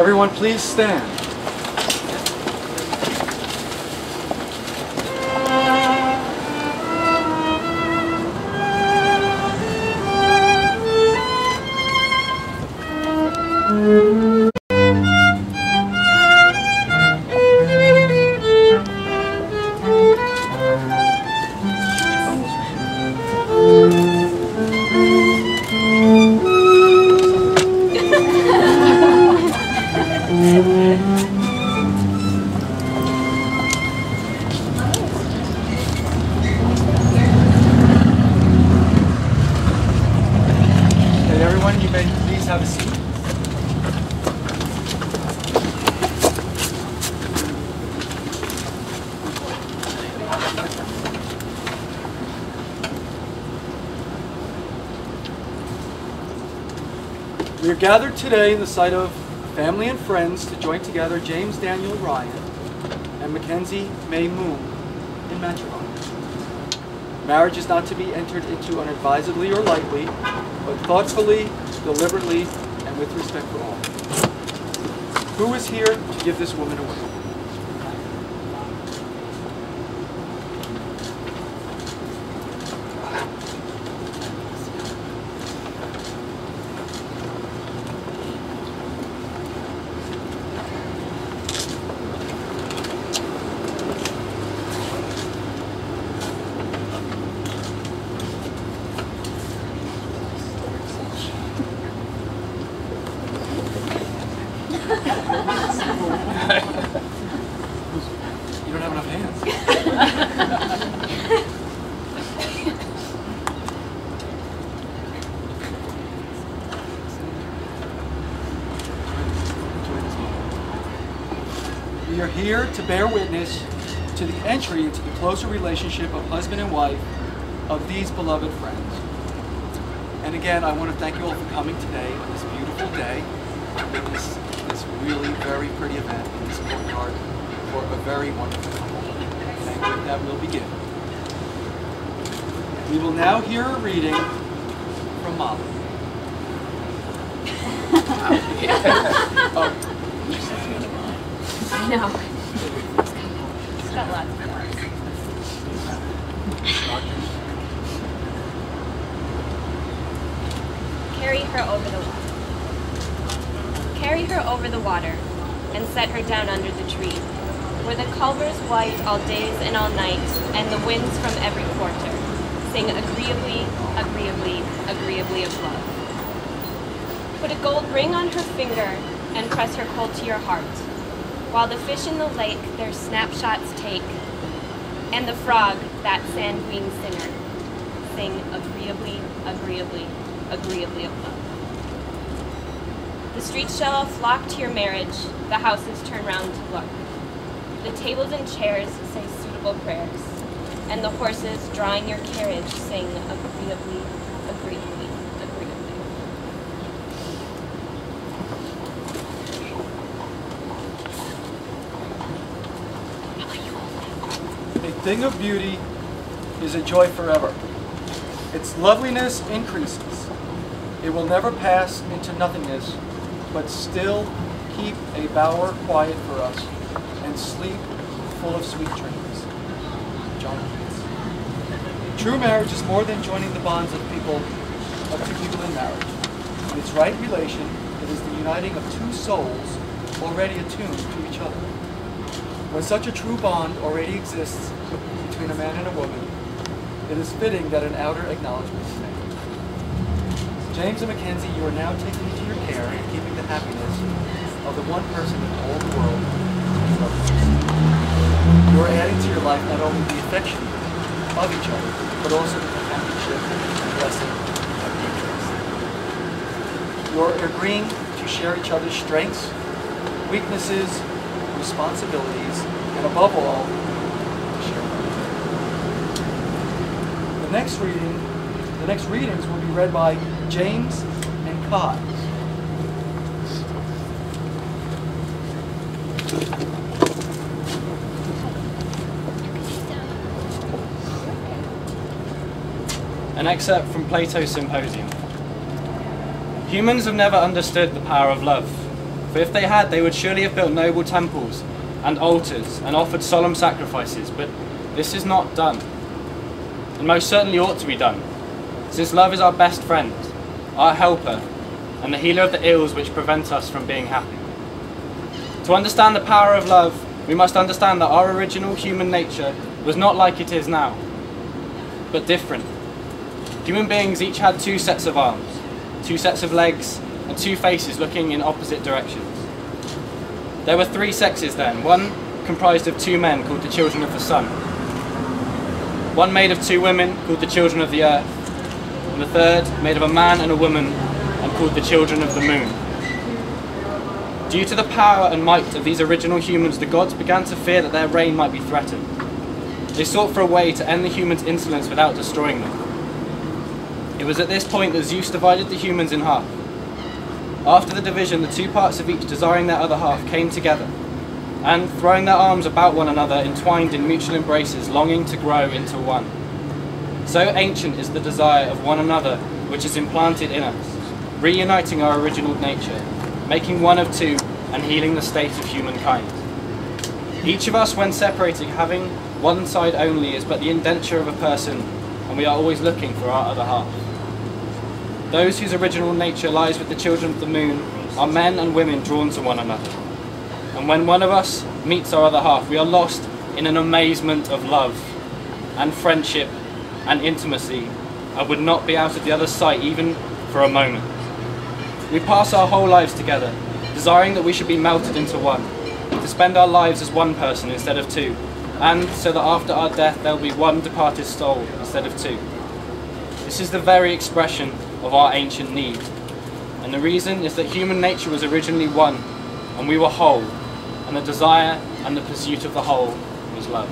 Everyone please stand. You may please have a seat. We are gathered today in the sight of family and friends to join together James Daniel Ryan and MacKenzie May Moon in matrimony. Marriage is not to be entered into unadvisedly or lightly, but thoughtfully, deliberately, and with respect for all. Who is here to give this woman away? You don't have enough hands. We are here to bear witness to the entry into the closer relationship of husband and wife of these beloved friends. And again, I want to thank you all for coming today on this beautiful day, this really very pretty event in this courtyard for a very wonderful couple. And with that, we'll begin. We will now hear a reading from Molly. I know. She's got lots of those. Carry her over the water. Carry her over the water, and set her down under the tree, where the culvers white all days and all nights, and the winds from every quarter sing agreeably, agreeably, agreeably of love. Put a gold ring on her finger, and press her cold to your heart, while the fish in the lake their snapshots take, and the frog, that sanguine singer, sing agreeably, agreeably, agreeably of love. The streets shall all flock to your marriage, the houses turn round to look. The tables and chairs say suitable prayers, and the horses drawing your carriage sing agreeably, agreeably, agreeably. A thing of beauty is a joy forever. Its loveliness increases. It will never pass into nothingness, but still keep a bower quiet for us, and sleep full of sweet dreams. John Keats. True marriage is more than joining the bonds of two people in marriage. In its right relation, it is the uniting of two souls already attuned to each other. When such a true bond already exists between a man and a woman, it is fitting that an outer acknowledgement is made. James and MacKenzie, you are now taking into your care and keeping the happiness of the one person in all the world you love most. You are adding to your life not only the affection of each other, but also the companionship and blessing of each other. You are agreeing to share each other's strengths, weaknesses, responsibilities, and above all, to share love. The next readings will be read by James and Kai. An excerpt from Plato's Symposium. Humans have never understood the power of love, For if they had, they would surely have built noble temples and altars and offered solemn sacrifices, but this is not done, and most certainly ought to be done, since love is our best friend, our helper, and the healer of the ills which prevent us from being happy. To understand the power of love, we must understand that our original human nature was not like it is now, but different. Human beings each had two sets of arms, two sets of legs, and two faces looking in opposite directions. There were three sexes then, one comprised of two men called the children of the sun, one made of two women called the children of the earth, and the third made of a man and a woman and called the children of the moon. Due to the power and might of these original humans, the gods began to fear that their reign might be threatened. They sought for a way to end the humans' insolence without destroying them. It was at this point that Zeus divided the humans in half. After the division, the two parts of each desiring their other half came together, and, throwing their arms about one another, entwined in mutual embraces, longing to grow into one. So ancient is the desire of one another which is implanted in us, reuniting our original nature, making one of two, and healing the state of humankind. Each of us, when separating, having one side only, is but the indenture of a person, and we are always looking for our other half. Those whose original nature lies with the children of the moon are men and women drawn to one another. And when one of us meets our other half, we are lost in an amazement of love and friendship and intimacy, and would not be out of the other's sight even for a moment. We pass our whole lives together, desiring that we should be melted into one, to spend our lives as one person instead of two, and so that after our death there will be one departed soul instead of two. This is the very expression of our ancient need, and the reason is that human nature was originally one, and we were whole, and the desire and the pursuit of the whole was love.